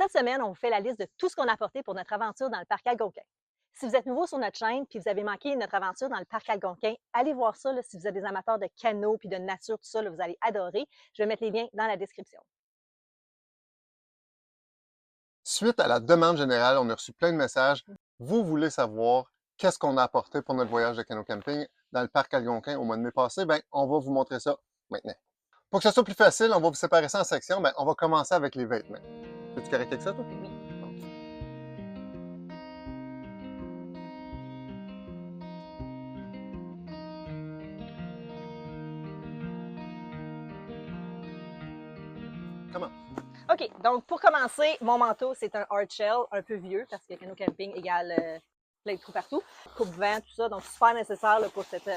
Cette semaine, on vous fait la liste de tout ce qu'on a apporté pour notre aventure dans le parc Algonquin. Si vous êtes nouveau sur notre chaîne puis vous avez manqué notre aventure dans le parc Algonquin, allez voir ça là, si vous êtes des amateurs de canaux puis de nature, tout ça, là, vous allez adorer. Je vais mettre les liens dans la description. Suite à la demande générale, on a reçu plein de messages. Vous voulez savoir qu'est-ce qu'on a apporté pour notre voyage de canot camping dans le parc Algonquin au mois de mai passé? Ben, on va vous montrer ça maintenant. Pour que ce soit plus facile, on va vous séparer ça en sections. Ben, on va commencer avec les vêtements. Es-tu correct avec ça, toi? Oui. Comment? OK, donc pour commencer, mon manteau, c'est un hard shell, un peu vieux, parce que canot camping égale plein de trous partout. Coupe-vent, tout ça, donc super nécessaire là, pour cette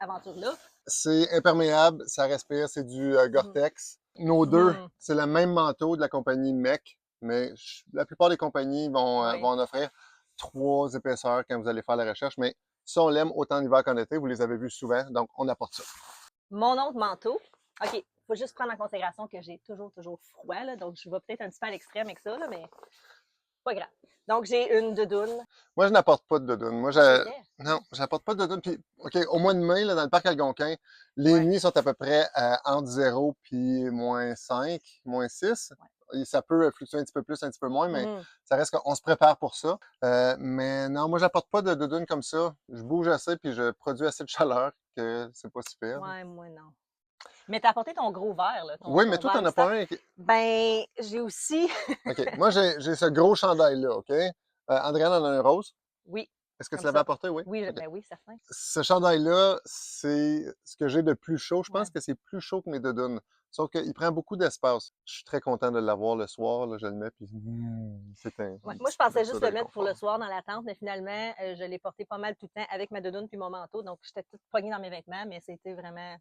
aventure-là. C'est imperméable, ça respire, c'est du Gore-Tex. Nos deux, Mhm. c'est le même manteau de la compagnie MEC, mais la plupart des compagnies Oui. vont en offrir 3 épaisseurs quand vous allez faire la recherche, mais ça, on l'aime autant l'hiver qu'en été. Vous les avez vus souvent, donc on apporte ça. Mon autre manteau, OK, il faut juste prendre en considération que j'ai toujours froid, là, donc je vais peut-être un petit peu à l'extrême avec ça, là, mais pas grave. Donc, j'ai une doudoune. Moi, je n'apporte pas de doudoune. Moi, Ah, c'est vrai? non, j'apporte pas de doudoune. Puis, OK, au mois de mai, là, dans le parc Algonquin, les Ouais, nuits sont à peu près entre 0 puis -5, -6. Et ça peut fluctuer un petit peu plus, un petit peu moins, mais Mhm. ça reste qu'on se prépare pour ça. Mais non, moi, j'apporte pas de doudoune comme ça. Je bouge assez puis je produis assez de chaleur que c'est pas si pire. Ouais, moi non. Mais t'as apporté ton gros verre, là, ton, Oui, mais ton toi, verre t'en as pas mystère. un. Ben, j'ai aussi. OK. Moi, j'ai ce gros chandail-là, OK? Andréane en a un rose. Oui, Est-ce que tu comme l'avais ça. apporté? Oui? Oui, OK. ben oui, certain. Ce chandail-là, c'est ce que j'ai de plus chaud. Je pense Ouais. que c'est plus chaud que mes doudounes. Sauf qu'il prend beaucoup d'espace. Je suis très content de l'avoir le soir. Là, je le mets, puis c'est un Ouais. une Moi, je petite pensais couverture juste le de mettre pour le réconfort. soir dans la tente, mais finalement, je l'ai porté pas mal tout le temps avec ma doudoune puis mon manteau, donc j'étais toute poignée dans mes vêtements, mais c'était vraiment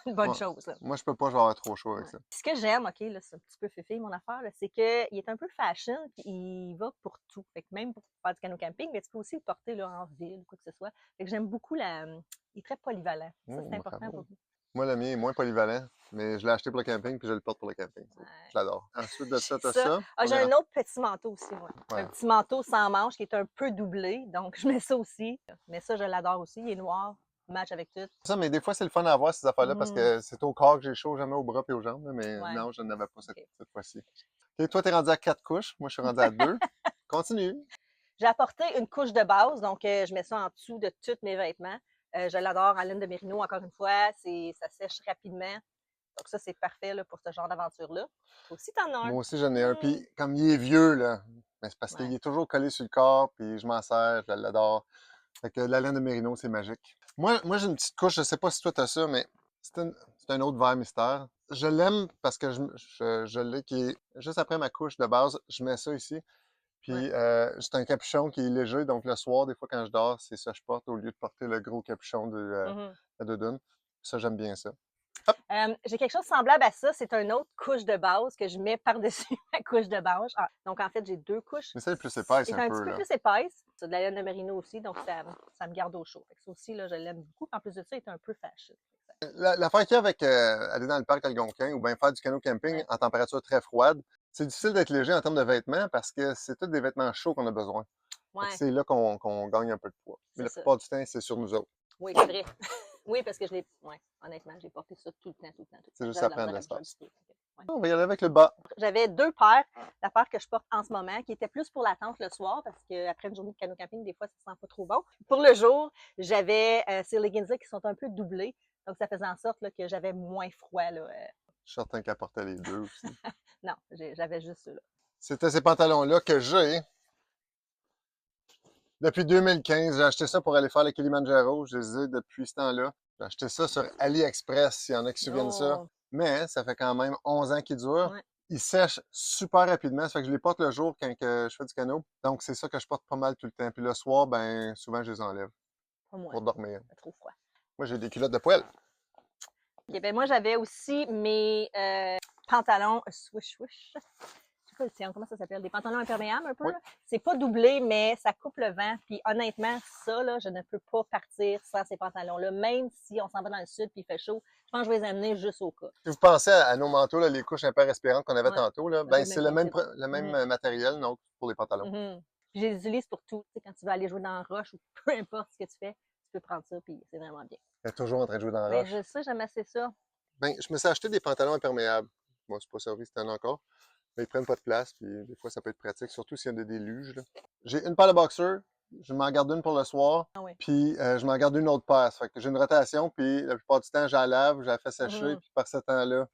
une bonne Ouais. chose, là. Moi, je peux pas, je vais avoir trop chaud avec Ouais. ça. Puis ce que j'aime, OK, là, c'est un petit peu féfé mon affaire, là, c'est qu'il est un peu fashion, puis il va pour tout. Fait que même pour faire du canot camping, mais tu peux aussi le porter là, en ville ou quoi que ce soit. Fait que j'aime beaucoup la. Il est très polyvalent. Ça, c'est important pour Bravo. vous. Moi, le mien est moins polyvalent, mais je l'ai acheté pour le camping, puis je le porte pour le camping. Ouais. Je l'adore. Ensuite de ça, J'ai tu as ça. ça. Ah, j'ai un autre petit manteau aussi, moi. Un Ouais. petit manteau sans manches qui est un peu doublé, donc je mets ça aussi. Mais ça, je l'adore aussi. Il est noir, match avec tout. Ça, mais des fois, c'est le fun à avoir, ces affaires-là, parce Mhm. que c'est au corps que j'ai chaud, jamais au bras et aux jambes. Là, mais Ouais. non, je n'avais pas OK. cette fois-ci. OK, toi, tu es rendu à 4 couches. Moi, je suis rendu à 2. Continue. J'ai apporté une couche de base, donc je mets ça en dessous de tous mes vêtements. Je l'adore en laine de mérino, encore une fois, ça sèche rapidement. Donc ça, c'est parfait là, pour ce genre d'aventure-là. Toi aussi, t'en as un. Moi aussi, j'en ai un. Hmm. Puis, comme il est vieux, là, mais c'est parce qu'il Ouais. est toujours collé sur le corps, puis je m'en sers, je l'adore. Fait que la laine de mérino, c'est magique. Moi j'ai une petite couche, je sais pas si toi t'as ça, mais c'est un autre verre mystère. Je l'aime parce que je l'ai qui est juste après ma couche de base. Je mets ça ici. Ouais. Puis, c'est un capuchon qui est léger. Donc, le soir, des fois, quand je dors, c'est ça que je porte au lieu de porter le gros capuchon de Mhm. la doudoune. Ça, j'aime bien ça. J'ai quelque chose de semblable à ça. C'est une autre couche de base que je mets par-dessus ma couche de base. Ah, donc, en fait, j'ai deux couches. Mais ça, est plus épaisse Elle un est un petit peu, peu là. plus épaisse. C'est de la laine de merino aussi, donc ça me garde au chaud. Fait que ça aussi, là, je l'aime beaucoup. En plus de ça, il est un peu fashion. L'affaire qu'il y a avec aller dans le parc Algonquin ou bien faire du canot camping Ouais. en température très froide, c'est difficile d'être léger en termes de vêtements parce que c'est tous des vêtements chauds qu'on a besoin. Fait que Ouais, c'est là qu'on gagne un peu de poids. Mais c'est la ça. plupart du temps, c'est sur nous autres. Oui, c'est vrai. Oui, parce que je l'ai. Ouais, honnêtement, j'ai porté ça tout le temps, tout le temps, tout C'est le temps. juste J'avais ça de la prend de misère à bouger un l'espace. petit peu. Ouais. On va y aller avec le bas. J'avais deux paires. La paire que je porte en ce moment, qui était plus pour la tente le soir, parce qu'après une journée de canot camping, des fois, ça sent pas trop bon. Pour le jour, j'avais ces leggings qui sont un peu doublés. Donc, ça faisait en sorte là, que j'avais moins froid. Là, Je suis certain qu'elle portait les deux aussi. Non, j'avais juste ceux-là. C'était ces pantalons-là que j'ai depuis 2015. J'ai acheté ça pour aller faire le Kilimanjaro. Je les ai depuis ce temps-là. J'ai acheté ça sur AliExpress, s'il y en a qui se souviennent de ça. Oh, Mais ça fait quand même 11 ans qu'ils durent. ouais, Ils sèchent super rapidement. Ça fait que je les porte le jour quand que je fais du canot. Donc, c'est ça que je porte pas mal tout le temps. Puis le soir, ben, souvent, je les enlève pas moi. pour dormir. Pas trop froid. Moi, j'ai des culottes de poêle. Ok, ben moi, j'avais aussi mes pantalons swish swish. Je sais tiens, comment ça s'appelle? Des pantalons imperméables un peu, Oui. là. C'est pas doublé, mais ça coupe le vent. Puis honnêtement, ça, là, je ne peux pas partir sans ces pantalons-là. Même si on s'en va dans le sud puis il fait chaud, je pense que je vais les amener juste au cas. Si vous pensez à nos manteaux, là, les couches hyper-respirantes qu'on avait Ouais, tantôt, là, c'est un peu ben, le c'est même principe. le même Mhm, matériel, donc, pour les pantalons. mhm. Puis je les utilise pour tout. Tu sais, quand tu veux aller jouer dans la roche ou peu importe ce que tu fais, tu peux prendre ça, puis c'est vraiment bien. Elle est toujours en train de jouer dans la Ben, roche. je sais, j'aime assez ça. Ben, je me suis acheté des pantalons imperméables. Moi, c'est pas servi cette année encore. Mais ils prennent pas de place, puis des fois, ça peut être pratique, surtout s'il y a des déluges, là. J'ai une paire de boxers, je m'en garde une pour le soir, Ah oui. puis je m'en garde une autre paire. Ça fait que j'ai une rotation, puis la plupart du temps, je la lave, je la fais sécher, Mhm. puis par ce temps-là,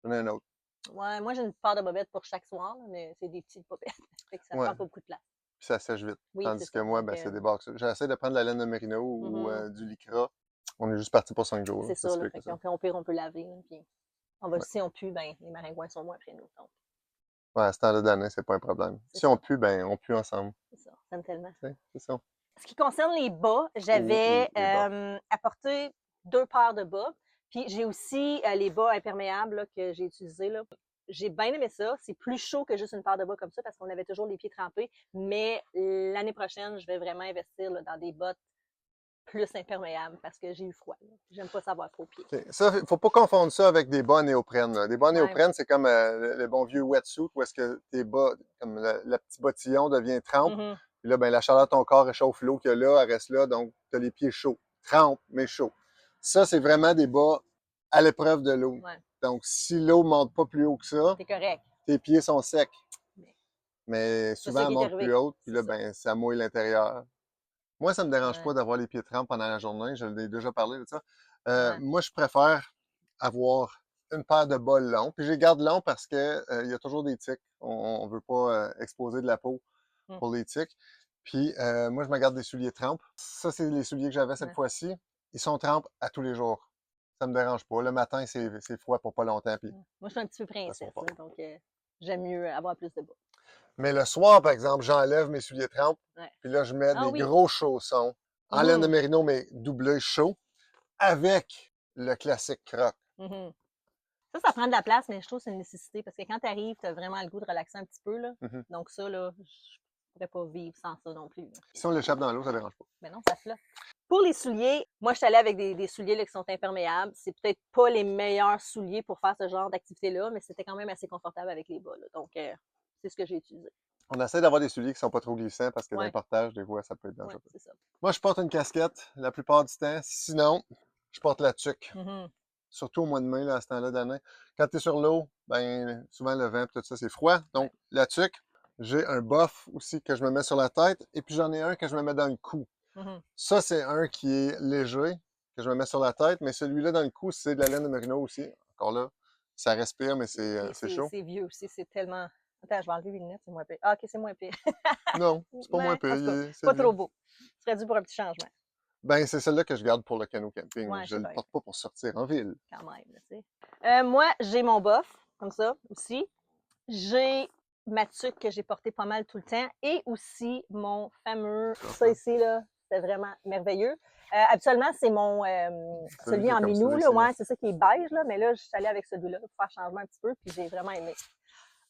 j'en ai un autre. Ouais, moi, j'ai une paire de bobettes pour chaque soir, là, mais c'est des petites bobettes. Fait que ça Ouais, prend pas beaucoup de place. puis ça sèche vite. Oui, c'est Tandis que ça. moi, Donc, ben, c'est des boxers. J'essaie de prendre de la laine de merino ou mhm. du lycra. On est juste parti pour 5 jours, là. C'est Ça ça, là. explique Fait ça. qu'on pire, on peut laver, là, puis Ouais. si on pue, ben, les maringouins sont moins après nous. Donc, Ouais, à ce temps-là d'année, c'est pas un problème. c'est Si on ça. pue, ben, on pue ensemble. C'est ça. J'aime tellement. Tu sais, c'est ça. Ce qui concerne les bas, Oh oui, j'avais les bas. apporté 2 paires de bas. Puis j'ai aussi les bas imperméables là, que j'ai utilisés. Là. J'ai bien aimé ça. C'est plus chaud que juste une paire de bas comme ça parce qu'on avait toujours les pieds trempés. Mais l'année prochaine, je vais vraiment investir là, dans des bottes plus imperméables parce que j'ai eu froid. J'aime pas savoir trop pieds. OK. Ça, faut pas confondre ça avec des bas néoprène, là. Des bas Ouais. néoprène, c'est comme le bon vieux wetsuit où est-ce que tes bas, comme le petit bottillon devient trempe. Mhm. Puis là, ben, la chaleur de ton corps réchauffe l'eau qu'il y a là, elle reste là, donc tu as les pieds chauds. Trempe, mais chaud. Ça, c'est vraiment des bas à l'épreuve de l'eau. Ouais. Donc, si l'eau ne monte pas plus haut que ça, C'est correct. tes pieds sont secs. Mais Mais c'est souvent, ça elle qui est monte arrivé. plus haute, puis C'est là, ça. ben, ça mouille l'intérieur. Moi, ça me dérange pas Ouais. d'avoir les pieds trempes pendant la journée. Je l'ai déjà parlé de ça. Ouais. Moi, je préfère avoir une paire de bas longs. Puis je les garde longs parce que il y a toujours des tiques. On veut pas exposer de la peau Mm. pour les tiques. Puis moi, je me garde des souliers trempes. Ça, c'est les souliers que j'avais cette Ouais. fois-ci. Ils sont trempes à tous les jours. Ça me dérange pas. Le matin, c'est froid pour pas longtemps, puis Moi, je suis un petit peu ça sort princesse, pas. là, donc j'aime mieux avoir plus de bas. Mais le soir, par exemple, j'enlève mes souliers trempes, Ouais. puis là, je mets Ah des oui. gros chaussons en laine de Mhm. mérino, mais doublés chauds, avec le classique croc. Mhm. Ça prend de la place, mais je trouve que c'est une nécessité parce que quand tu arrives, tu as vraiment le goût de relaxer un petit peu. Là. Mhm. Donc, ça, là, je pourrais pas vivre sans ça non plus. Là. Si on l'échappe dans l'eau, ça dérange pas. Mais non, ça flotte. Pour les souliers, moi, je suis allée avec des souliers là, qui sont imperméables. C'est peut-être pas les meilleurs souliers pour faire ce genre d'activité-là, mais c'était quand même assez confortable avec les bas. Là. Donc, c'est ce que j'ai utilisé. On essaie d'avoir des souliers qui sont pas trop glissants parce que dans les Ouais, portages, des fois, ça peut être ouais, dangereux. c'est ça. Moi, je porte une casquette la plupart du temps. Sinon, je porte la tuque. Mhm. Surtout au mois de mai, là, à ce temps-là d'année. Quand tu es sur l'eau, ben, souvent le vent et tout ça, c'est froid. Ouais. Donc, la tuque. J'ai un boff aussi que je me mets sur la tête. Et puis, j'en ai un que je me mets dans le cou. Mhm. Ça, c'est un qui est léger, que je me mets sur la tête. Mais celui-là, dans le cou, c'est de la laine de merino aussi. Encore là, ça respire, mais Puis c'est chaud. c'est vieux aussi, c'est tellement. Attends, je vais enlever les lunettes, c'est moins pire. Ah, ok, c'est moins pire. Non, c'est pas moins Ouais, en tout cas, payé, c'est pas vieux. trop beau. Ce serait dû pour un petit changement. Ben, c'est celle-là que je garde pour le canot camping. Ouais, Je c'est le bien. porte pas pour sortir en ville. Quand même, là, tu sais. Moi, j'ai mon boff, comme ça, aussi. J'ai ma tuque que j'ai portée pas mal tout le temps et aussi mon fameux, ça ici, là, c'est vraiment merveilleux. Habituellement, c'est mon, Celui celui qui est en comme minou, là, celui-ci, là. ouais, c'est ça qui est beige, là, mais là, je suis allée avec celui-là pour faire changement un petit peu, puis j'ai vraiment aimé.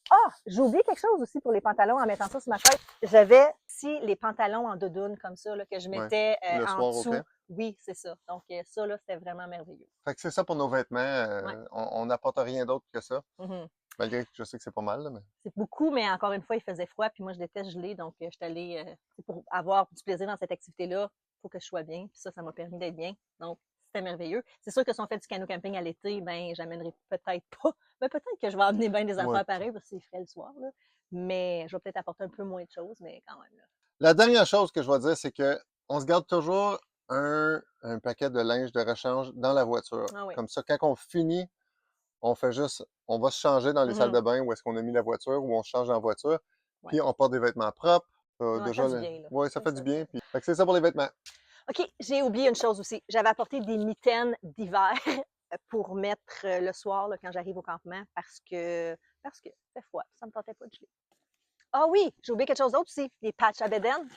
Ah, j'ai oublié quelque chose aussi pour les pantalons en mettant ça sur ma tête. J'avais aussi les pantalons en doudoune comme ça, là, que je Ouais. mettais Le en soir au dessous. camp. Oui, c'est ça. Donc, ça, là, c'était vraiment merveilleux. Fait que c'est ça pour nos vêtements. Ouais. On n'apporte rien d'autre que ça. Mhm. Malgré que je sais que c'est pas mal, là, mais. C'est beaucoup, mais encore une fois, il faisait froid, puis moi, je déteste geler, donc je suis allée, pour avoir du plaisir dans cette activité-là, il faut que je sois bien, puis ça m'a permis d'être bien, donc c'était merveilleux. C'est sûr que si on fait du canot camping à l'été, ben, j'amènerai peut-être pas, mais peut-être que je vais emmener bien des Ouais. affaires pareilles, parce que c'est frais le soir, là. Mais je vais peut-être apporter un peu moins de choses, mais quand même, là. La dernière chose que je vais dire, c'est que on se garde toujours un paquet de linge de rechange dans la voiture. Ah oui. Comme ça, quand on finit, on va se changer dans les salles Mhm. de bain où est-ce qu'on a mis la voiture, ou on se change dans la voiture, Ouais. puis on porte des vêtements propres. Ouais, ça fait du bien, là. Ouais, ça Ça, fait du ça, bien. Puis. Fait que c'est ça pour les vêtements. OK, j'ai oublié une chose aussi. J'avais apporté des mitaines d'hiver pour mettre le soir là, quand j'arrive au campement parce que c'est froid. Ça me tentait pas de geler. Ah oui, j'ai oublié quelque chose d'autre aussi. Les patchs à bédaine.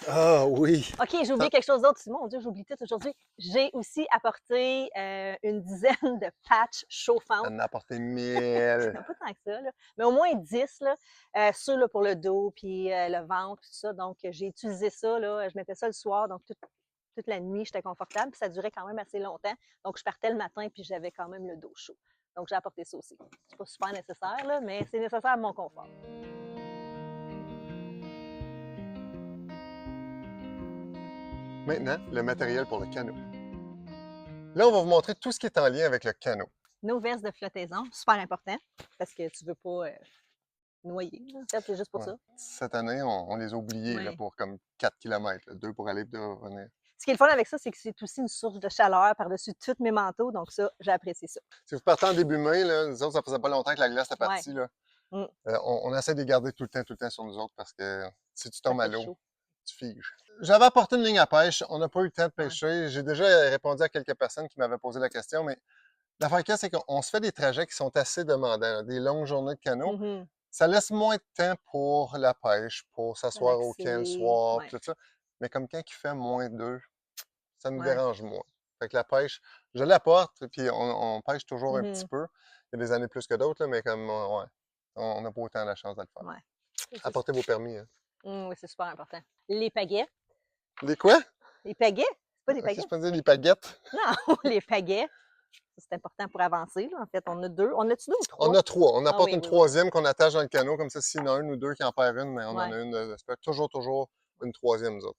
Ah oui! OK, j'ai oublié quelque chose d'autre. Mon Dieu, j'oublie tout aujourd'hui. J'ai aussi apporté une dizaine de patchs chauffants. On en a apporté 1000. Pas tant que ça, là, mais au moins 10, là, ceux là, pour le dos, puis le ventre, tout ça. Donc, j'ai utilisé ça, là, je mettais ça le soir, donc toute la nuit, j'étais confortable, puis ça durait quand même assez longtemps. Donc, je partais le matin, puis j'avais quand même le dos chaud. Donc, j'ai apporté ça aussi. C'est pas super nécessaire, là, mais c'est nécessaire à mon confort. Maintenant, le matériel pour le canot. Là, on va vous montrer tout ce qui est en lien avec le canot. Nos vestes de flottaison, super important, parce que tu veux pas noyer. Là. En fait, c'est juste pour Ouais. ça. Cette année, on les a oubliés là, Ouais. pour comme 4 km, 2 pour aller et 2 pour revenir. Ce qui est le fun avec ça, c'est que c'est aussi une source de chaleur par-dessus tous mes manteaux. Donc ça, j'ai apprécié ça. Si vous partez en début mai, là, nous autres, ça faisait pas longtemps que la glace était Ouais. partie. Là. Mm. On essaie de les garder tout le temps sur nous autres parce que si tu Ça tombes à fait l'eau, chaud. tu figes. J'avais apporté une ligne à pêche. On n'a pas eu le temps de Ouais. pêcher. J'ai déjà répondu à quelques personnes qui m'avaient posé la question, mais l'affaire qu'il y a, c'est qu'on se fait des trajets qui sont assez demandants, là, des longues journées de canot. Mhm. Ça laisse moins de temps pour la pêche, pour s'asseoir au camp le Relaxer. soir, Ouais. tout ça. Mais comme quand il fait moins 2, ça nous Ouais. dérange moins. Fait que la pêche, je l'apporte, puis on pêche toujours un petit Mhm. peu. Il y a des années plus que d'autres, là, mais comme, ouais, on n'a pas autant la chance de le faire. Ouais. Apportez vos permis. Hein. Oui, c'est super important. Les pagaies. Les quoi? Les pagaies? C'est pas des Ok, je pagaies? peux dire les baguettes. Non, les pagaies. C'est important pour avancer. Là. En fait, on a deux. On a-tu deux ou On trois? a 3. On Ah apporte oui, une oui, oui. troisième qu'on attache dans le canot, comme ça, s'il y en a un ou deux qui en perd une, mais on en Ouais, a une. Toujours une troisième, nous autres.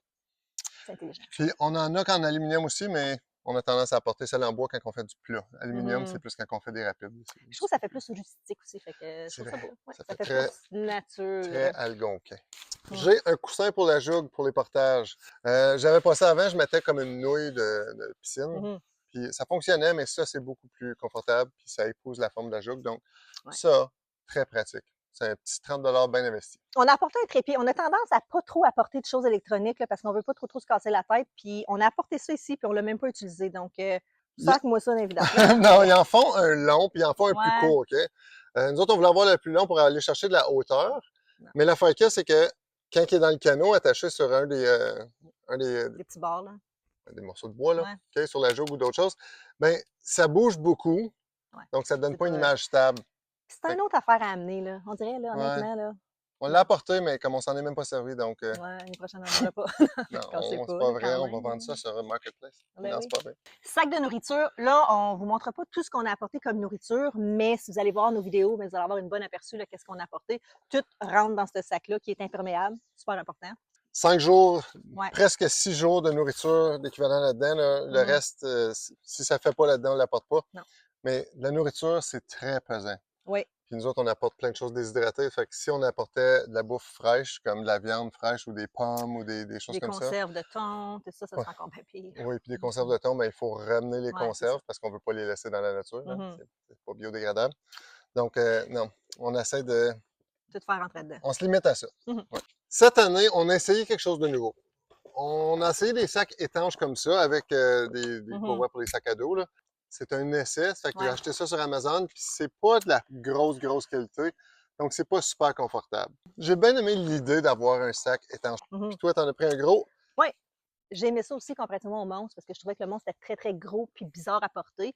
c'est intelligent. Puis on en a qu'en aluminium aussi, mais on a tendance à apporter celle en bois quand on fait du plat. Aluminium, c'est Mhm. plus quand on fait des rapides. Je trouve que ça fait plus rustique aussi. Fait que je C'est trouve ça vrai. beau. Ouais, Ça ça fait fait très, plus nature. très algonquin. Mm. J'ai un coussin pour la joug, pour les portages. J'avais pas ça avant, je mettais comme une nouille de piscine. Mhm. Puis ça fonctionnait, mais ça, c'est beaucoup plus confortable. Puis ça épouse la forme de la joug. Donc, Ouais. ça, très pratique. C'est un petit 30 bien investi. On a apporté un trépied. On a tendance à pas trop apporter de choses électroniques là, parce qu'on veut pas trop se casser la tête. Puis on a apporté ça ici, puis on l'a même pas utilisé. Donc, sac-moi ça dans les vidanges. Non, ils en font un long, puis ils en font un plus Ouais. court, OK? Nous autres, on voulait avoir le plus long pour aller chercher de la hauteur. Non. Mais l'affaire qu'il y a, c'est que quand il est dans le canot, attaché sur un Des petits bords, là. des morceaux de bois, là, Ouais. OK, sur la joug ou d'autres choses, ben ça bouge beaucoup, Ouais. donc ça ne donne C'est pas une pas. image stable. C'est Fait une autre affaire à amener, là. On dirait, là, ouais. honnêtement, là. On Non. l'a apporté, mais comme on s'en est même pas servi, donc Ouais, l'année prochaine, on n'en aura pas. non, Cassez c'est pas, pas là, vrai, quand on va même. vendre ça sur Marketplace. Ben Non, oui. c'est pas vrai. Sac de nourriture, là, on vous montre pas tout ce qu'on a apporté comme nourriture, mais si vous allez voir nos vidéos, ben, vous allez avoir une bonne aperçu de qu'est-ce qu'on a apporté. Tout rentre dans ce sac-là qui est imperméable, super important. 5 jours, Ouais. presque 6 jours de nourriture d'équivalent là-dedans. Là. Le reste, si ça ne fait pas là-dedans, on ne l'apporte pas. Non. Mais la nourriture, c'est très pesant. Oui. Puis nous autres, on apporte plein de choses déshydratées. Fait que si on apportait de la bouffe fraîche, comme de la viande fraîche ou des pommes ou des choses Des comme ça. conserves de thon, tout ça, ça Ouais. serait encore bien pire. Oui, puis des conserves de thon, ben, il faut ramener les Ouais, c'est conserves ça. parce qu'on ne veut pas les laisser dans la nature. Là. Mhm. C'est pas biodégradable. Donc, non, on essaie de. Tout faire rentrer dedans. On se limite à ça. Mhm. Ouais. Cette année, on a essayé quelque chose de nouveau. On a essayé des sacs étanches comme ça avec des Mhm. courroies pour les sacs à dos. Là. C'est un essai. Ça fait que j'ai Ouais. acheté ça sur Amazon, puis c'est pas de la grosse qualité. Donc, c'est pas super confortable. J'ai bien aimé l'idée d'avoir un sac étanche. Mhm. Puis toi, t'en as pris un gros. Oui. J'ai aimé ça aussi comparativement au monstre parce que je trouvais que le monstre était très, très gros puis bizarre à porter.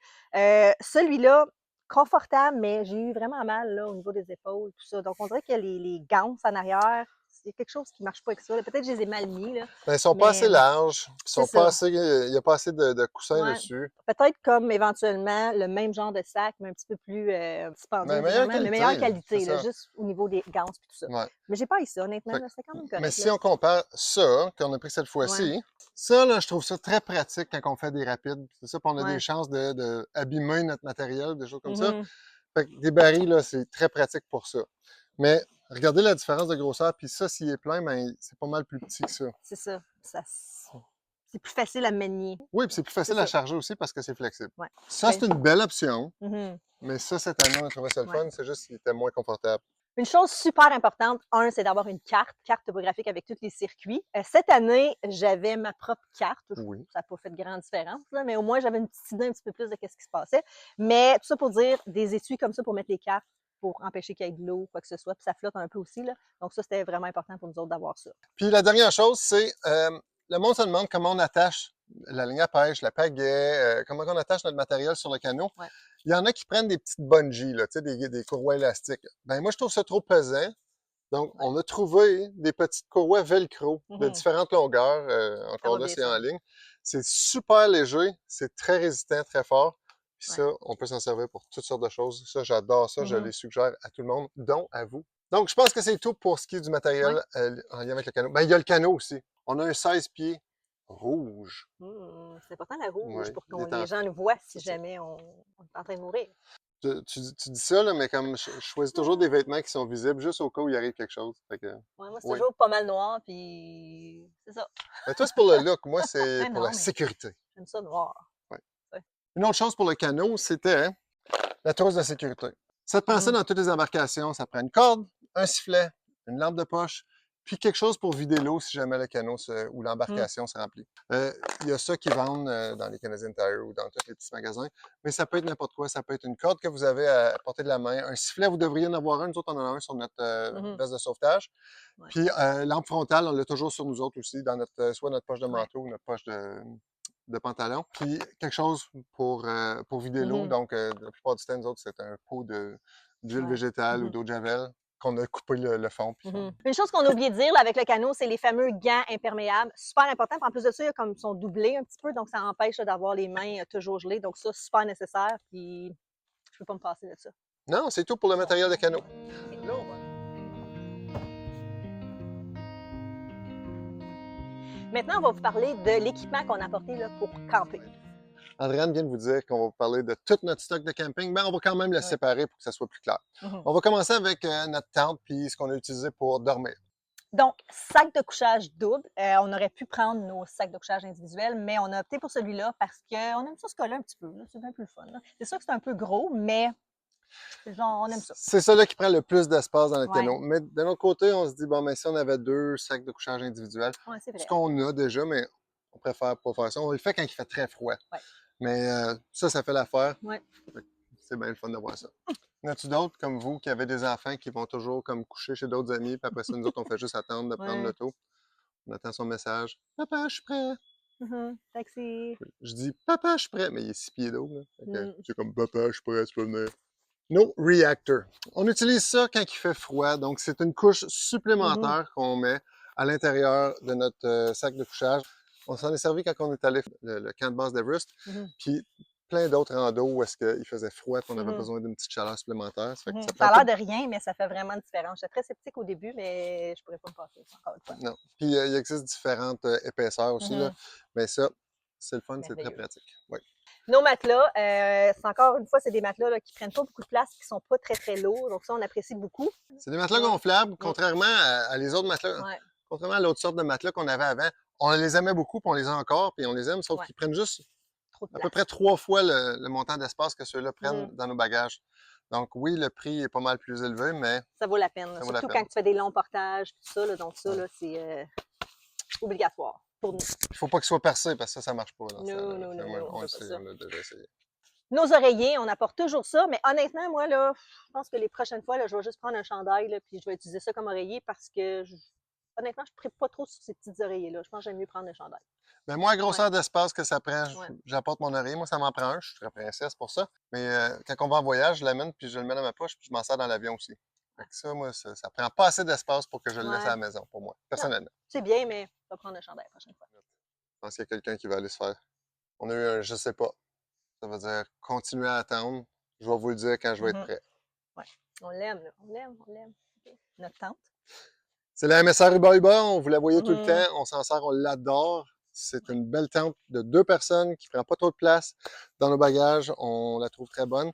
Celui-là, confortable, mais j'ai eu vraiment mal là, au niveau des épaules, tout ça. Donc, on dirait que les gants en arrière, c'est quelque chose qui ne marche pas avec ça. Là. Peut-être que je les ai mal mis, là, Ben, ils sont pas mais assez larges. Ils c'est sont pas ça. assez. Il n'y a pas assez de coussins Ouais. dessus. Peut-être comme éventuellement le même genre de sac, mais un petit peu plus dispendieux, Mais meilleure évidemment, mais qualité, meilleure là, qualité, c'est là, ça. juste au niveau des gants et tout ça. Ouais. Mais j'ai pas eu ça, honnêtement, Fait là, c'était quand même mais correct. si Là. on compare ça, qu'on a pris cette Ouais. fois-ci, ça, là, je trouve ça très pratique quand on fait des rapides. C'est ça, puis on a des Ouais. chances de abîmer notre matériel, des choses comme ça. Mhm. Fait que des barils, là, c'est très pratique pour ça. Mais regardez la différence de grosseur, puis ça, s'il est plein, ben, c'est pas mal plus petit que ça. C'est ça. C'est plus facile à manier. Oui, puis c'est plus C'est facile à ça. charger aussi parce que c'est flexible. Ouais. Ça, c'est une belle option, Mhm. mais ça, cette année, on a trouvé ça le Ouais. fun, c'est juste qu'il était moins confortable. Une chose super importante, c'est d'avoir une carte topographique avec tous les circuits. Cette année, j'avais ma propre carte. Oui. Ça n'a pas fait de grande différence, là, mais au moins, j'avais une petite idée un petit peu plus de ce qui se passait. Mais tout ça pour dire, des étuis comme ça pour mettre les cartes, pour empêcher qu'il y ait de l'eau, quoi que ce soit. Puis ça flotte un peu aussi, là. Donc ça, c'était vraiment important pour nous autres d'avoir ça. Puis la dernière chose, c'est le monde se demande comment on attache la ligne à pêche, la pagaie, comment on attache notre matériel sur le canot. Ouais. Il y en a qui prennent des petites bungees, là, tu sais, des courroies élastiques. Ben moi, je trouve ça trop pesant. Donc, on a trouvé des petites courroies velcro de différentes longueurs. Encore là, bien c'est en ça. ligne. C'est super léger, c'est très résistant, très fort. Puis Ouais. ça, on peut s'en servir pour toutes sortes de choses. Ça, j'adore ça. Je les suggère à tout le monde, dont à vous. Donc, je pense que c'est tout pour ce qui est du matériel en lien avec le canot. Ben, il y a le canot aussi. On a un 16 pieds rouge. C'est important la rouge Ouais, pour il que est en... les gens nous voient si c'est ça. jamais on est en train de mourir. Tu dis ça, là, mais comme je choisis toujours des vêtements qui sont visibles juste au cas où il arrive quelque chose. Fait que, Ouais, moi, c'est oui. toujours pas mal noir, puis c'est ça. Mais toi, c'est pour le look. Moi, c'est Mais pour non, la mais sécurité. j'aime ça noir. Ouais. Ouais. Une autre chose pour le canot, c'était la trousse de sécurité. Ça te prend ça dans toutes les embarcations. Ça prend une corde, un sifflet, une lampe de poche, puis quelque chose pour vider l'eau si jamais le canot ou l'embarcation se remplit. Il y a ça qui vendent dans les Canadian Tire ou dans tous les petits magasins, mais ça peut être n'importe quoi. Ça peut être une corde que vous avez à portée de la main. Un sifflet, vous devriez en avoir un. Nous autres, on en a un sur notre veste de sauvetage. Ouais. Puis lampe frontale, on l'a toujours sur nous autres aussi, dans soit notre poche de Ouais. manteau ou notre poche de pantalon. Puis quelque chose pour vider l'eau. Donc, la plupart du temps, nous autres, c'est un pot d'huile végétale ou d'eau de javel qu'on a coupé le fond. Puis Une chose qu'on a oublié de dire là, avec le canot, c'est les fameux gants imperméables. Super important. Puis en plus de ça, comme ils sont doublés un petit peu, donc ça empêche d'avoir les mains toujours gelées. Donc ça, super nécessaire. Puis je peux pas me passer de ça. non, c'est tout pour le matériel de canot. Là, on va... Maintenant, on va vous parler de l'équipement qu'on a apporté là, pour camper. Andréane vient de vous dire qu'on va vous parler de tout notre stock de camping, mais on va quand même le séparer pour que ça soit plus clair. On va commencer avec notre tente puis ce qu'on a utilisé pour dormir. Donc, sac de couchage double. On aurait pu prendre nos sacs de couchage individuels, mais on a opté pour celui-là parce qu'on aime ça se coller un petit peu. C'est bien plus le fun. C'est sûr que c'est un peu gros, mais genre, on aime ça. C'est ça là qui prend le plus d'espace dans notre Ouais. canot. Mais de l'autre côté, on se dit, bon, mais si on avait 2 sacs de couchage individuels, C'est vrai. ce qu'on a déjà, mais on préfère pas faire ça. On le fait quand il fait très froid. Ouais. Mais ça fait l'affaire. Ouais. C'est bien le fun d'avoir ça. Y en a-tu d'autres comme vous qui avez des enfants qui vont toujours comme coucher chez d'autres amis, puis après ça, nous autres, on fait juste attendre de prendre l'auto. On attend son message. Papa, je suis prêt. Taxi. Je dis, papa, je suis prêt. Mais il est 6 pieds d'eau. C'est comme, papa, je suis prêt, tu peux venir. No reactor. On utilise ça quand il fait froid. Donc, c'est une couche supplémentaire qu'on met à l'intérieur de notre sac de couchage. On s'en est servi quand on est allé le camp de base d'Everest. Puis, plein d'autres randos où est-ce qu'il faisait froid et on avait besoin d'une petite chaleur supplémentaire. Ça, fait que Ça a l'air de rien, mais ça fait vraiment une différence. J'étais très sceptique au début, mais je pourrais pas me passer, encore une fois. Non. Puis, il existe différentes épaisseurs aussi. Là. Mais ça, c'est le fun, c'est très pratique. Oui. Nos matelas, c'est encore une fois, c'est des matelas là, qui prennent pas beaucoup de place, qui sont pas très, très lourds. Donc ça, on apprécie beaucoup. C'est des matelas gonflables, contrairement à les autres matelas. Contrairement à l'autre sorte de matelas qu'on avait avant. On les aimait beaucoup, puis on les a encore, puis on les aime, sauf qu'ils prennent juste à peu près 3 fois le montant d'espace que ceux-là prennent dans nos bagages. Donc oui, le prix est pas mal plus élevé, mais ça vaut la peine. Surtout quand tu fais des longs portages, tout ça. Là, donc ça, là, c'est obligatoire pour nous. Il faut pas qu'il soit percé, parce que ça marche pas. Non, on l'a déjà essayé. Nos oreillers, on apporte toujours ça, mais honnêtement, moi, là, je pense que les prochaines fois, là, je vais juste prendre un chandail, là, puis je vais utiliser ça comme oreiller parce que, honnêtement, je ne prie pas trop sur ces petits oreillers-là. Je pense que j'aime mieux prendre un chandail. Mais moi, à grosseur d'espace que ça prend, j'apporte mon oreiller. Moi, ça m'en prend un. Je suis très princesse pour ça. Mais quand on va en voyage, je l'amène, puis je le mets dans ma poche, puis je m'en sers dans l'avion aussi. Fait que ça, moi, ça prend pas assez d'espace pour que je le laisse à la maison, pour moi, personnellement. C'est bien, mais je vais prendre un chandail la prochaine fois. Je pense qu'il y a quelqu'un qui va aller se faire. On a eu un je sais pas. Ça veut dire continuer à attendre. Je vais vous le dire quand je vais être prêt. Ouais. On l'aime, là. On l'aime. Okay. Notre tante. C'est la MSR Uba Uba. On vous la voyait tout le temps. On s'en sert, on l'adore. C'est une belle tente de 2 personnes qui ne prend pas trop de place dans nos bagages. On la trouve très bonne.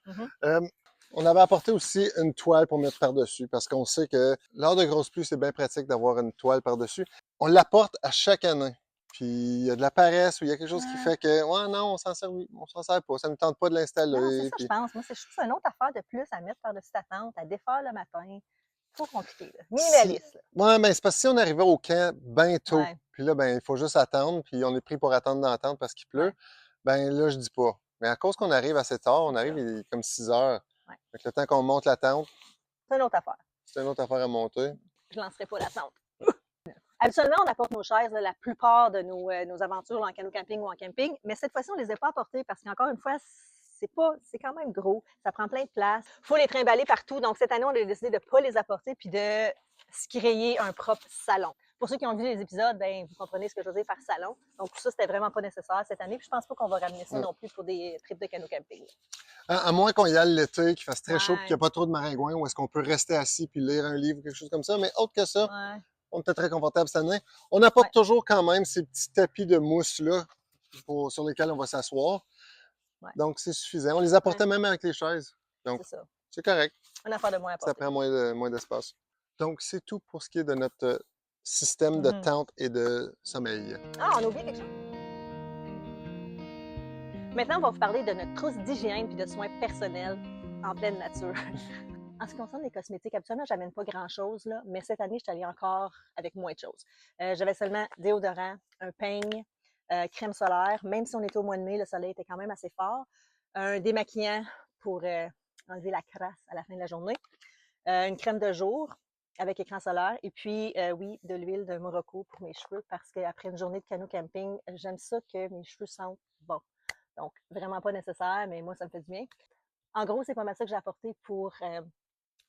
On avait apporté aussi une toile pour mettre par-dessus parce qu'on sait que lors de grosses pluies, c'est bien pratique d'avoir une toile par-dessus. On l'apporte à chaque année. Puis il y a de la paresse ou il y a quelque chose qui fait que, ouais, non, on s'en sert pas. Ça ne tente pas de l'installer. Non, c'est ça, je pense. Moi, je trouve que c'est une autre affaire de plus à mettre par-dessus ta tente, à défaire le matin. Trop compliqué, là. Minimaliste, là. Ouais, mais c'est parce que si on arrivait au camp bien tôt, puis là, ben, il faut juste attendre, puis on est pris pour attendre dans la tente parce qu'il pleut, ben là, je dis pas. Mais à cause qu'on arrive assez tard, on arrive il est comme 6 heures. Fait que le temps qu'on monte la tente, C'est une autre affaire. C'est une autre affaire à monter. Je ne lancerai pas la tente. Habituellement, on apporte nos chaises la plupart de nos aventures en canot camping ou en camping, mais cette fois-ci, on ne les a pas apportées parce qu'encore une fois, c'est quand même gros. Ça prend plein de place. Il faut les trimballer partout. Donc, cette année, on a décidé de ne pas les apporter puis de se créer un propre salon. Pour ceux qui ont vu les épisodes, ben, vous comprenez ce que je veux dire par salon. Donc, ça, c'était vraiment pas nécessaire cette année. Puis, je pense pas qu'on va ramener ça non plus pour des trips de canot camping. À moins qu'on y aille l'été, qu'il fasse très chaud et Ouais. qu'il n'y a pas trop de maringouins, où est-ce qu'on peut rester assis puis lire un livre ou quelque chose comme ça. Mais autre que ça, Ouais. on était très confortable cette année. On apporte toujours quand même ces petits tapis de mousse-là sur lesquels on va s'asseoir. Ouais. Donc, c'est suffisant. On les apportait même avec les chaises. Donc, C'est ça. c'est correct. Une affaire de moins à Ça porter. prend moins d'espace. Donc, c'est tout pour ce qui est de notre système de tente et de sommeil. Ah, on a oublié quelque chose. Maintenant, on va vous parler de notre trousse d'hygiène et de soins personnels en pleine nature. En ce qui concerne les cosmétiques, habituellement, je n'amène pas grand-chose, là, mais cette année, je suis allée encore avec moins de choses. J'avais seulement déodorant, un peigne, crème solaire. Même si on était au mois de mai, le soleil était quand même assez fort. Un démaquillant pour enlever la crasse à la fin de la journée. Une crème de jour avec écran solaire. Et puis, oui, de l'huile de Morocco pour mes cheveux parce qu'après une journée de canot camping, j'aime ça que mes cheveux sentent bon. Donc, vraiment pas nécessaire, mais moi, ça me fait du bien. En gros, c'est pas mal ça que j'ai apporté pour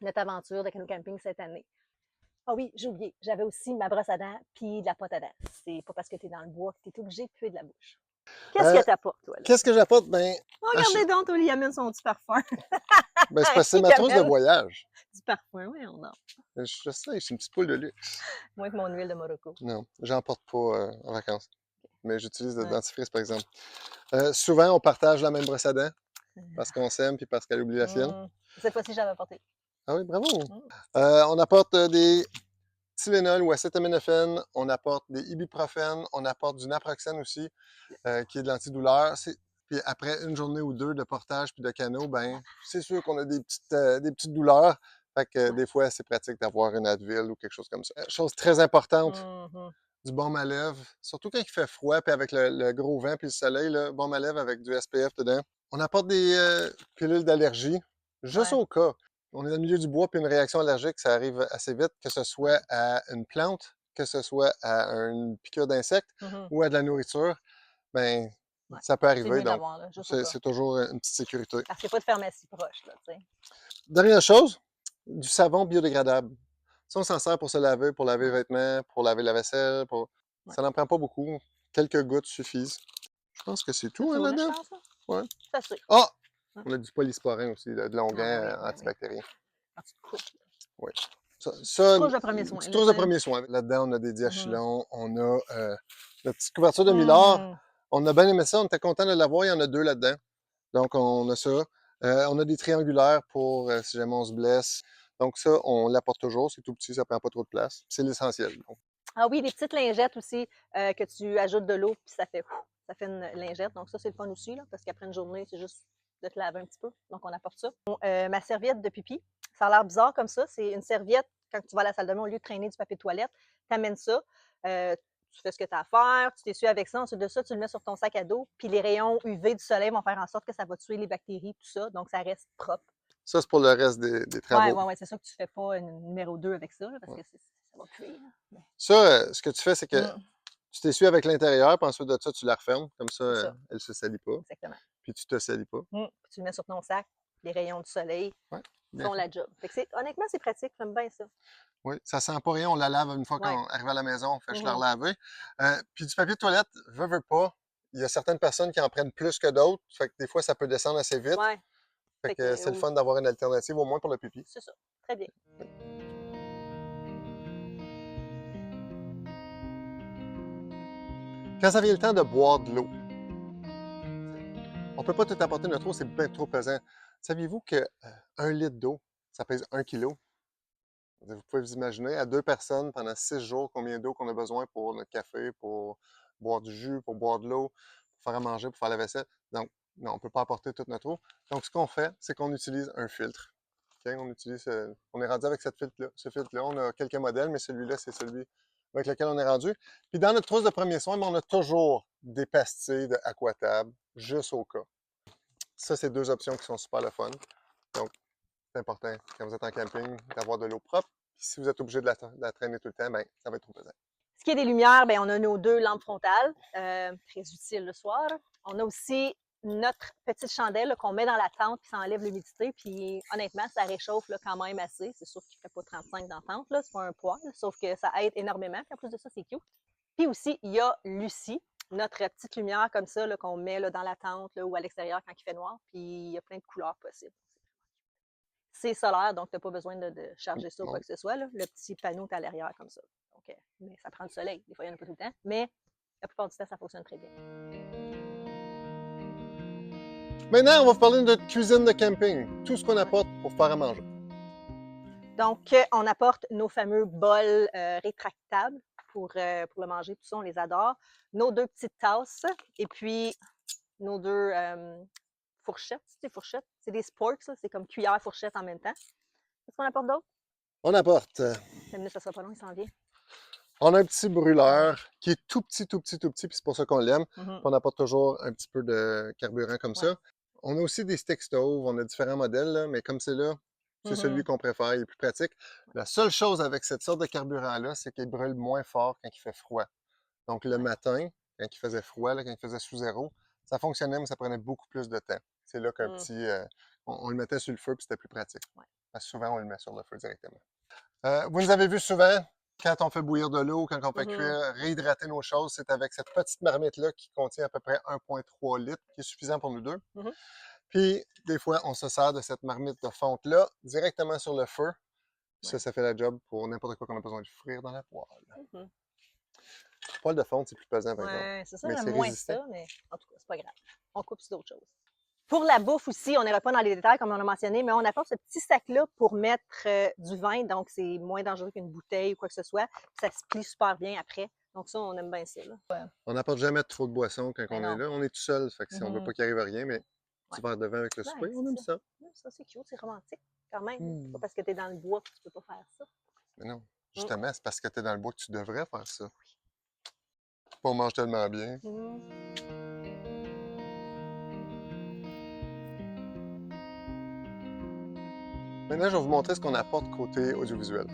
notre aventure de canot camping cette année. Ah oui, j'ai oublié, j'avais aussi ma brosse à dents puis de la pâte à dents. C'est pas parce que tu es dans le bois que tu es obligé de puer de la bouche. Qu'est-ce que tu apportes, toi, là? Qu'est-ce que j'apporte? Ben, Oh, regardez donc, toi, il amène son petit parfum. ben c'est parce que c'est ma trousse de voyage. Du parfum, oui, on a. Je sais, c'est une petite poule de luxe. Moins que mon huile de Morocco. Non, j'en porte pas en vacances. Mais j'utilise le Ouais. dentifrice, par exemple. Souvent, on partage la même brosse à dents parce qu'on s'aime puis parce qu'elle oublie la sienne. Cette fois-ci, j'avais apporté. Ah oui, bravo! On apporte des Tylenol ou acétaminophène, on apporte des ibuprofène, on apporte du naproxène aussi, qui est de l'antidouleur. Puis après une journée ou deux de portage puis de canot, ben c'est sûr qu'on a des petites douleurs. Fait que des fois, c'est pratique d'avoir une Advil ou quelque chose comme ça. Chose très importante, du baume à lèvres, surtout quand il fait froid, puis avec le gros vent puis le soleil, là, baume à lèvres avec du SPF dedans. On apporte des pilules d'allergie, juste au cas. On est dans le milieu du bois, puis une réaction allergique, ça arrive assez vite, que ce soit à une plante, que ce soit à une piqûre d'insecte ou à de la nourriture. Ben, ça peut arriver, donc c'est toujours une petite sécurité. Parce qu'il n'y a pas de pharmacie proche, là, tu sais. Dernière chose, du savon biodégradable. Ça, on s'en sert pour se laver, pour laver les vêtements, pour laver la vaisselle. Ça n'en prend pas beaucoup. Quelques gouttes suffisent. Je pense que c'est tout, hein, là-dedans? Ouais. Ça, c'est. Ah! On a du polysporin aussi, de l'onguent oui. antibactérien. Quand tu te coupes. Oui. Trousse de premier soin. Trousse de premier soin. Là-dedans, on a des diachylons, on a notre petite couverture de Mylord. On a bien aimé ça, on était content de l'avoir. Il y en a 2 là-dedans. Donc, on a ça. On a des triangulaires pour si jamais on se blesse. Donc, ça, on l'apporte toujours. C'est tout petit, ça prend pas trop de place. C'est l'essentiel. Ah oui, des petites lingettes aussi que tu ajoutes de l'eau, puis ça fait une lingette. Donc, ça, c'est le fun aussi, là, parce qu'après une journée, c'est juste de te laver un petit peu. Donc, on apporte ça. Ma serviette de pipi, ça a l'air bizarre comme ça. C'est une serviette, quand tu vas à la salle de bain, au lieu de traîner du papier de toilette, tu amènes ça. Tu fais ce que tu as à faire, tu t'essuies avec ça. Ensuite de ça, tu le mets sur ton sac à dos. Puis les rayons UV du soleil vont faire en sorte que ça va tuer les bactéries, tout ça. Donc, ça reste propre. Ça, c'est pour le reste des travaux. Oui, c'est sûr que tu ne fais pas une numéro 2 avec ça, là, parce que ça va puer. Là. Ça, ce que tu fais, c'est que tu t'essuies avec l'intérieur, puis ensuite de ça, tu la refermes. Comme ça, elle ne se salit pas. Exactement. Puis tu te salis pas. Puis tu le mets sur ton sac, les rayons du soleil font la job. Fait que honnêtement, c'est pratique, j'aime bien ça. Oui, ça sent pas rien, on la lave une fois qu'on arrive à la maison, on fait juste la relaver. Puis du papier de toilette, veut pas. Il y a certaines personnes qui en prennent plus que d'autres, fait que des fois, ça peut descendre assez vite. Fait que c'est le fun d'avoir une alternative, au moins pour le pipi. C'est ça, très bien. Quand ça vient le temps de boire de l'eau, on peut pas tout apporter notre eau, c'est bien trop pesant. Saviez-vous que 1 litre d'eau, ça pèse 1 kilo? Vous pouvez vous imaginer, à 2 personnes, pendant 6 jours, combien d'eau qu'on a besoin pour notre café, pour boire du jus, pour boire de l'eau, pour faire à manger, pour faire la vaisselle. Donc, non, on ne peut pas apporter toute notre eau. Donc, ce qu'on fait, c'est qu'on utilise un filtre. Okay? On est rendu avec ce filtre-là. On a quelques modèles, mais celui-là, c'est celui avec lequel on est rendu. Puis dans notre trousse de premier soin, on a toujours des pastilles de Aquatab, juste au cas. Ça, c'est 2 options qui sont super le fun. Donc, C'est important, quand vous êtes en camping, d'avoir de l'eau propre. Puis si vous êtes obligé de la traîner tout le temps, ben, ça va être trop pesant. Ce qui est des lumières, ben, on a nos 2 lampes frontales, très utiles le soir. On a aussi notre petite chandelle qu'on met dans la tente, puis ça enlève l'humidité. Puis honnêtement, ça réchauffe là, quand même assez. C'est sûr qu'il ne fait pas 35 dans la tente, c'est pas un poêle, sauf que ça aide énormément. Puis en plus de ça, c'est cute. Puis aussi, il y a Lucie, notre petite lumière comme ça qu'on met là, dans la tente là, ou à l'extérieur quand il fait noir. Puis il y a plein de couleurs possibles. C'est solaire, donc tu n'as pas besoin de charger ça ou quoi que ce soit. Là. Le petit panneau est à l'arrière comme ça. Donc, mais ça prend du soleil. Des fois, il n'y en a pas tout le temps. Mais la plupart du temps, ça fonctionne très bien. Maintenant, on va vous parler de notre cuisine de camping. Tout ce qu'on apporte pour faire à manger. Donc, on apporte nos fameux bols rétractables pour le manger. Tout ça, on les adore. Nos 2 petites tasses et puis nos 2 fourchettes. C'est des sporks, c'est comme cuillère, fourchette en même temps. Qu'est-ce qu'on apporte d'autre? On apporte. 5 minutes, ça sera pas long, il s'en vient. On a un petit brûleur qui est tout petit, puis c'est pour ça qu'on l'aime. Mm-hmm. On apporte toujours un petit peu de carburant comme ça. On a aussi des stick stoves, on a différents modèles, là, mais comme c'est là, c'est celui qu'on préfère, il est plus pratique. La seule chose avec cette sorte de carburant-là, c'est qu'il brûle moins fort quand il fait froid. Donc le matin, quand il faisait froid, là, quand il faisait sous zéro, ça fonctionnait, mais ça prenait beaucoup plus de temps. C'est là qu'un petit... on le mettait sur le feu, puis c'était plus pratique. Parce que souvent, on le met sur le feu directement. Vous nous avez vu souvent, quand on fait bouillir de l'eau, quand on fait cuire, réhydrater nos choses, c'est avec cette petite marmite-là qui contient à peu près 1,3 litres, qui est suffisant pour nous deux. Puis, des fois, on se sert de cette marmite de fonte-là directement sur le feu. Ça fait la job pour n'importe quoi qu'on a besoin de frire dans la poêle. La poêle de fonte, c'est plus pesant, par exemple. Oui, c'est ça, Mais j'aime c'est moins résistant. ça, mais en tout cas, c'est pas grave. On coupe sur d'autres choses. Pour la bouffe aussi, on n'ira pas dans les détails comme on a mentionné, mais on apporte ce petit sac-là pour mettre du vin, donc c'est moins dangereux qu'une bouteille ou quoi que ce soit. Puis ça se plie super bien après. Donc ça, on aime bien ça. Là. On n'apporte jamais trop de boissons quand on est là. On est tout seul, fait que si on veut pas qu'il arrive à rien, mais petit verre de vin avec le souper, on aime ça. Ça, c'est cute, c'est romantique quand même. C'est pas parce que tu es dans le bois que tu peux pas faire ça. Mais non, justement, c'est parce que tu es dans le bois que tu devrais faire ça. On mange tellement bien. Maintenant, je vais vous montrer ce qu'on apporte côté audiovisuel.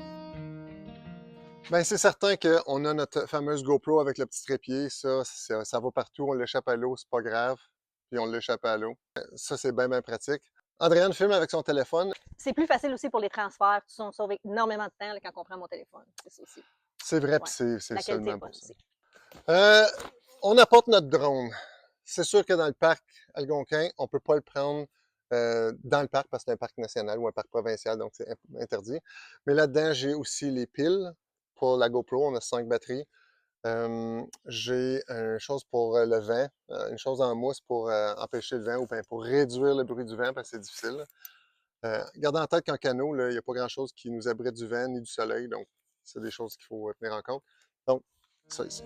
Bien, c'est certain qu'on a notre fameuse GoPro avec le petit trépied. Ça va partout, on l'échappe à l'eau, c'est pas grave. Puis on l'échappe à l'eau. Ça, c'est bien pratique. Andréane filme avec son téléphone. C'est plus facile aussi pour les transferts. On sauve énormément de temps là, quand on prend mon téléphone. C'est ça aussi. C'est vrai, puis c'est seulement pour ça. Aussi. On apporte notre drone. C'est sûr que dans le parc Algonquin, on ne peut pas le prendre dans le parc parce que c'est un parc national ou un parc provincial, donc c'est interdit. Mais là-dedans, j'ai aussi les piles pour la GoPro. On a 5 batteries. J'ai une chose pour le vent, une chose en mousse pour empêcher le vent ou bien pour réduire le bruit du vent parce que c'est difficile. Gardez en tête qu'en canot, il n'y a pas grand-chose qui nous abrite du vent ni du soleil, donc c'est des choses qu'il faut tenir en compte. Donc, ça ici.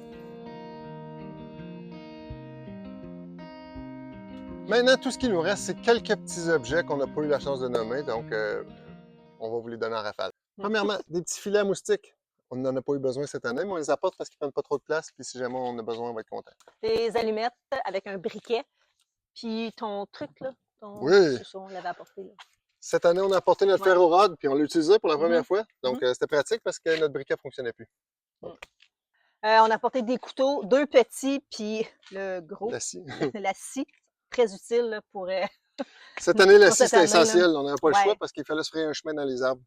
Maintenant, tout ce qui nous reste, c'est quelques petits objets qu'on n'a pas eu la chance de nommer, donc on va vous les donner en rafale. Premièrement, des petits filets à moustiques. On n'en a pas eu besoin cette année, mais on les apporte parce qu'ils ne prennent pas trop de place, puis si jamais on a besoin, on va être content. Des allumettes avec un briquet, puis ton truc, là, oui! C'est ça, on l'avait apporté. Là. Cette année, on a apporté notre ferro-rod, puis on l'a utilisé pour la première fois, donc c'était pratique parce que notre briquet ne fonctionnait plus. On a apporté des couteaux, 2 petits, puis le gros. La scie. La scie, très utile là, pour... Cette année, la scie, c'était essentiel. On n'avait pas le choix parce qu'il fallait se frayer un chemin dans les arbres.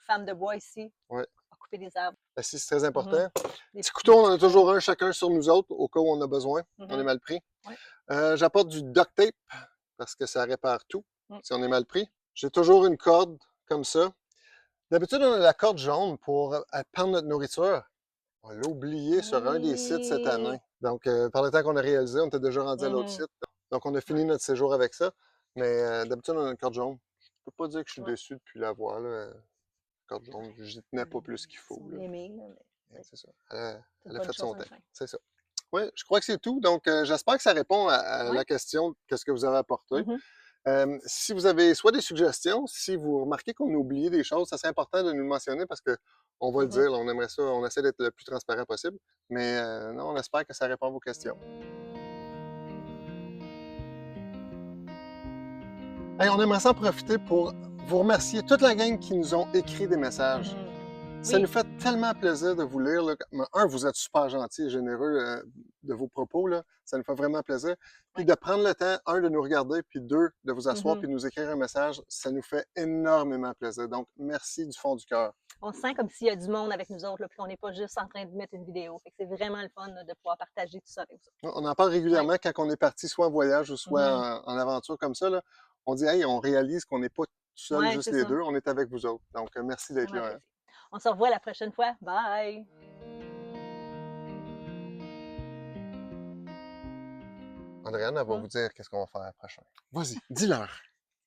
Femme de bois ici, à couper des arbres. La scie, c'est très important. Petit couteau, on en a toujours un chacun sur nous autres, au cas où on a besoin. On est mal pris. J'apporte du duct tape parce que ça répare tout si on est mal pris. J'ai toujours une corde comme ça. D'habitude, on a la corde jaune pour pendre notre nourriture. On l'a oublié sur un des sites cette année. Donc, par le temps qu'on a réalisé, on était déjà rendu à l'autre site. Donc, on a fini notre séjour avec ça. Mais d'habitude, on a une corde jaune. Je ne peux pas dire que je suis déçu depuis l'avoir. La corde jaune, je n'y tenais pas plus qu'il faut. C'est ça. Elle a fait son temps. C'est ça. Oui, je crois que c'est tout. Donc, j'espère que ça répond à la question qu'est-ce que vous avez apporté. Si vous avez soit des suggestions, si vous remarquez qu'on a oublié des choses, ça serait important de nous le mentionner parce qu'on va le dire, là, on aimerait ça, on essaie d'être le plus transparent possible. Mais non, on espère que ça répond à vos questions. Hey, on aimerait s'en profiter pour vous remercier toute la gang qui nous ont écrit des messages. Ça Oui. nous fait tellement plaisir de vous lire. Là. Un, vous êtes super gentil et généreux de vos propos. Là. Ça nous fait vraiment plaisir. Puis Oui. de prendre le temps, un, de nous regarder, puis deux, de vous asseoir puis Mhm. de nous écrire un message, ça nous fait énormément plaisir. Donc, merci du fond du cœur. On se sent comme s'il y a du monde avec nous autres, là, puis qu'on n'est pas juste en train de mettre une vidéo. Fait que c'est vraiment le fun là, de pouvoir partager tout ça avec vous. On en parle régulièrement Ouais. quand on est parti soit en voyage ou soit Mhm. en aventure comme ça. Là. On dit, hey, on réalise qu'on n'est pas tout seul, Ouais, juste c'est les ça. deux. On est avec vous autres. Donc, merci d'être Vraiment là. Hein. apprécié. On se revoit la prochaine fois. Bye! Andréane, elle va vous dire qu'est-ce qu'on va faire prochain. Vas-y, dis-leur.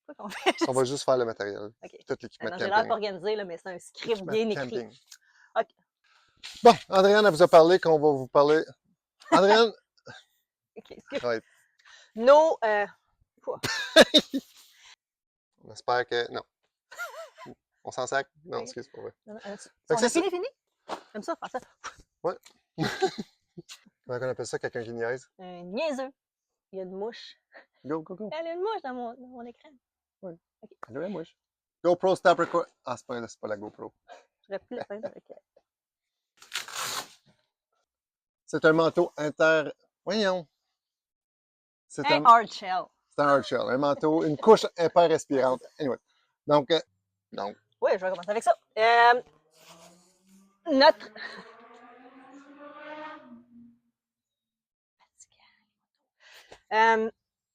Quoi qu'on fait? On va juste faire le matériel. OK. Tout l'équipement de Non, j'ai l'air camping. pas organisé, là, mais c'est un script L'équipement bien de écrit. camping. OK. Bon, Andréane, elle vous a parlé qu'on va vous parler. Andréane, OK. arrête. Nos. Quoi? On espère que. Non. On s'en sac? Non, Oui. excuse, pas vrai. Fait Fait on que a c'est ça. fini? Comme ça, faire ça. Ouais. Comment on appelle ça, quelqu'un qui niaise? Un niaiseux. Il y a une mouche. Go, go, go. Il y a une mouche dans mon écran. Ouais. OK. Allô, la mouche. GoPro stop record. Ah, c'est pas la GoPro. J'aurais pu le faire avec. C'est un manteau inter. Voyons. C'est Un un, hard shell. c'est un hard shell. Un manteau, une couche hyper respirante. Anyway. Donc, Oui, je vais commencer avec ça. Notre.